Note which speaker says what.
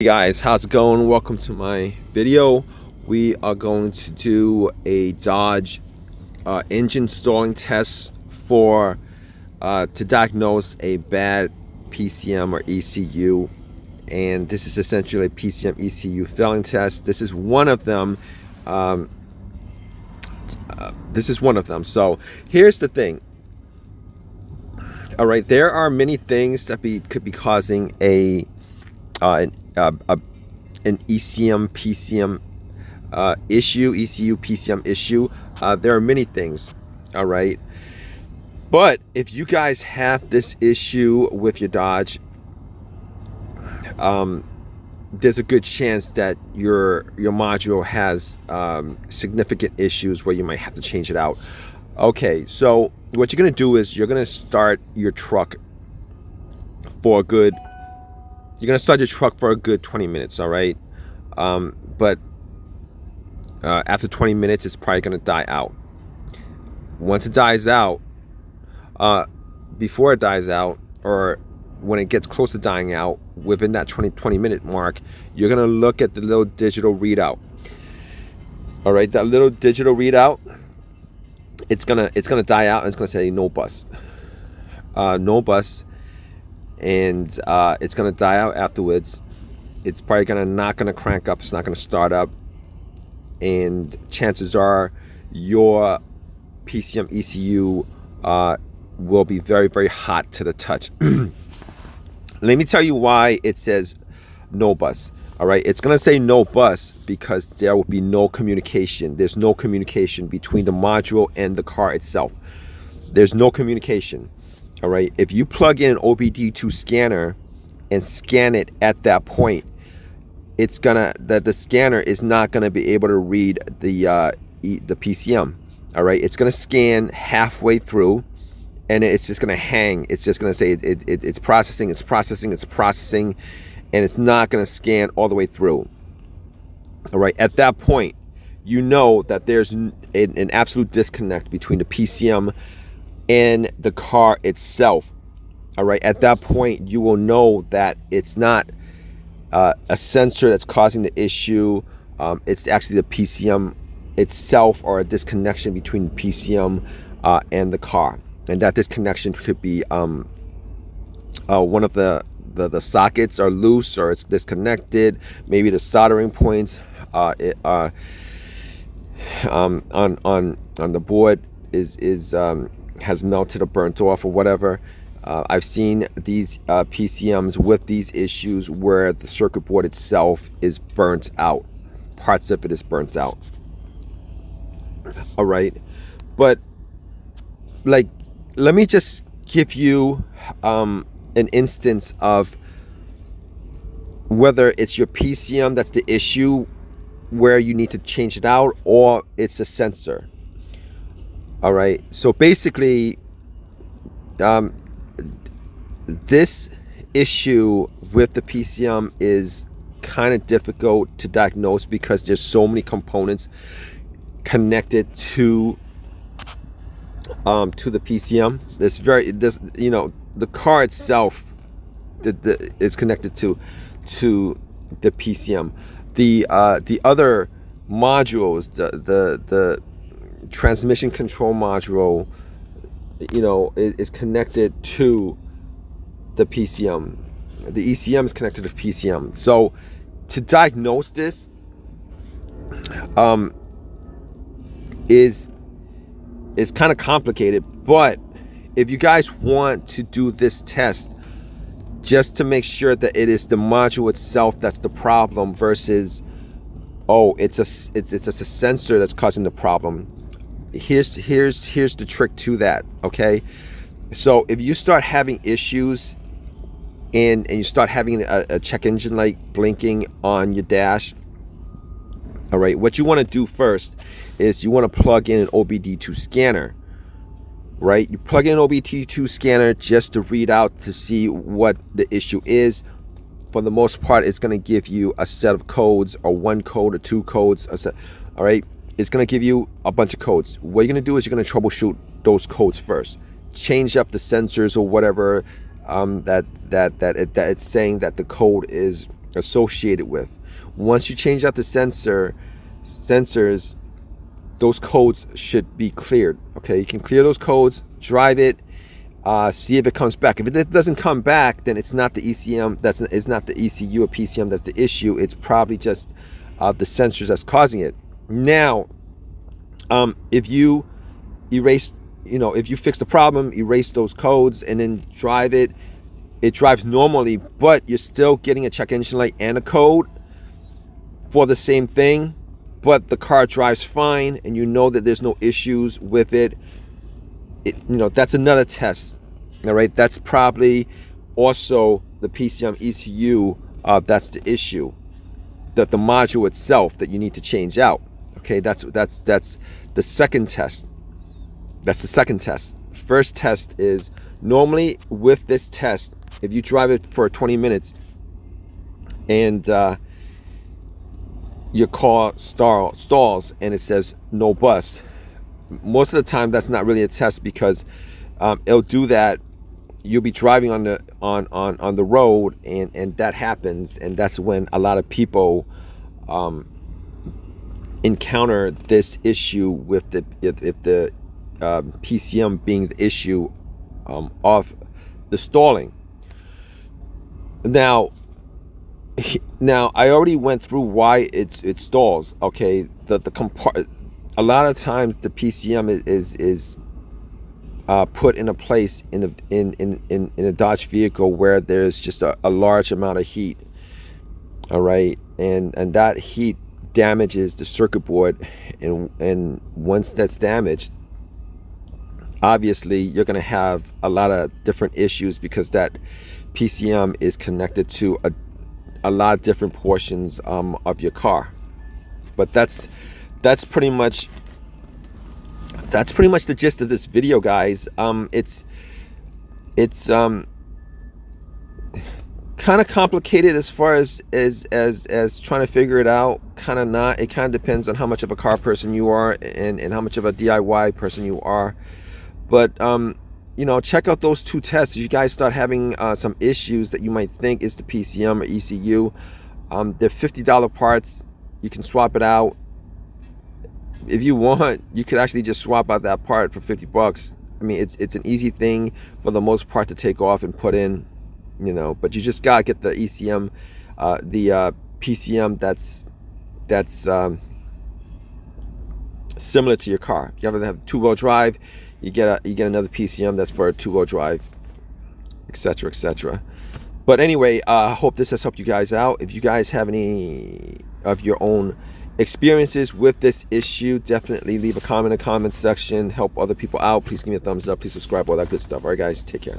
Speaker 1: Hey guys, how's it going? Welcome to my video. We are going to do a Dodge engine stalling test for to diagnose a bad PCM or ECU, and this is essentially a PCM ECU failing test. This is one of them. So here's the thing. All right, there are many things that could be causing an ECM PCM ECU PCM issue. There are many things. All right, but if you guys have this issue with your Dodge, there's a good chance that your module has significant issues where you might have to change it out. Okay, so what you're gonna do is you're gonna start your truck for a good 20 minutes. All right, but after 20 minutes it's probably gonna die out. Once it dies out, before it dies out, or when it gets close to dying out, within that 20 minute mark, you're gonna look at the little digital readout. All right, that little digital readout, it's gonna die out and it's gonna say no bus, no bus, and it's gonna die out afterwards. It's probably not gonna crank up. It's not gonna start up, and chances are your PCM ECU will be very, very hot to the touch. Let me tell you why it says no bus. All right, it's gonna say no bus because there will be no communication. There's no communication between the module and the car itself. There's no communication. All right, if you plug in an OBD2 scanner and scan it at that point, it's gonna the scanner is not gonna be able to read the PCM. All right, it's gonna scan halfway through, and it's just gonna hang. It's just gonna say it's processing, and it's not gonna scan all the way through. All right, at that point, you know that there's an absolute disconnect between the PCM and the car itself. All right, at that point, you will know that it's not a sensor that's causing the issue. It's actually the PCM itself, or a disconnection between the PCM and the car. And that disconnection could be one of the sockets are loose, or it's disconnected. Maybe the soldering points on the board has melted or burnt off or whatever. I've seen these PCMs with these issues where the circuit board itself is burnt out. Parts of it is burnt out. All right, but like, let me just give you an instance of whether it's your PCM that's the issue where you need to change it out, or it's a sensor. All right, so basically this issue with the PCM is kind of difficult to diagnose because there's so many components connected to the PCM. The car itself is connected to the PCM. The other modules, the transmission control module, is connected to the PCM. The ECM is connected to the PCM. So to diagnose this is kind of complicated. But if you guys want to do this test just to make sure that it is the module itself that's the problem versus, oh, it's a sensor that's causing the problem, here's the trick to that. Okay, so if you start having issues and you start having a check engine light blinking on your dash, all right, what you want to do first is you want to plug in an OBD2 scanner. Right, you plug in an OBD2 scanner just to read out to see what the issue is. For the most part, it's going to give you a set of codes, or one code or two codes. All right, it's going to give you a bunch of codes. What you're going to do is you're going to troubleshoot those codes first. Change up the sensors or whatever that it's saying that the code is associated with. Once you change out the sensors, those codes should be cleared. Okay, you can clear those codes, drive it, see if it comes back. If it doesn't come back, then it's not the ECM. It's not the ECU or PCM that's the issue. It's probably just the sensors that's causing it. Now, if you erase, if you fix the problem, erase those codes, and then drive it, it drives normally, but you're still getting a check engine light and a code for the same thing, but the car drives fine, and you know that there's no issues with it. That's another test. All right, that's probably also the PCM ECU. That's the issue, that the module itself that you need to change out. Okay, that's the second test. That's the second test. First test is, normally with this test, if you drive it for 20 minutes and your car stalls and it says no bus, most of the time that's not really a test, because it'll do that. You'll be driving on the road, and that happens, and that's when a lot of people encounter this issue with the PCM being the issue of the stalling. Now I already went through why it stalls. Okay, a lot of times the PCM is put in a place in a Dodge vehicle where there's just a large amount of heat. All right, and that heat damages the circuit board, and once that's damaged, obviously you're going to have a lot of different issues, because that PCM is connected to a lot of different portions of your car. But that's pretty much the gist of this video, guys. It's kind of complicated as far as trying to figure it out. Kind of not. It kind of depends on how much of a car person you are, and how much of a DIY person you are. But check out those two tests. If you guys start having some issues that you might think is the PCM or ECU, they're $50 parts. You can swap it out. If you want, you could actually just swap out that part for 50 bucks. I mean, it's an easy thing for the most part to take off and put in, but you just gotta get the ECM, the PCM that's similar to your car. If you ever have two-wheel drive, you get another PCM that's for a two-wheel drive, etc., etc. But anyway, I hope this has helped you guys out. If you guys have any of your own experiences with this issue, definitely leave a comment in the comment section. Help other people out. Please give me a thumbs up. Please subscribe. All that good stuff. All right, guys, take care.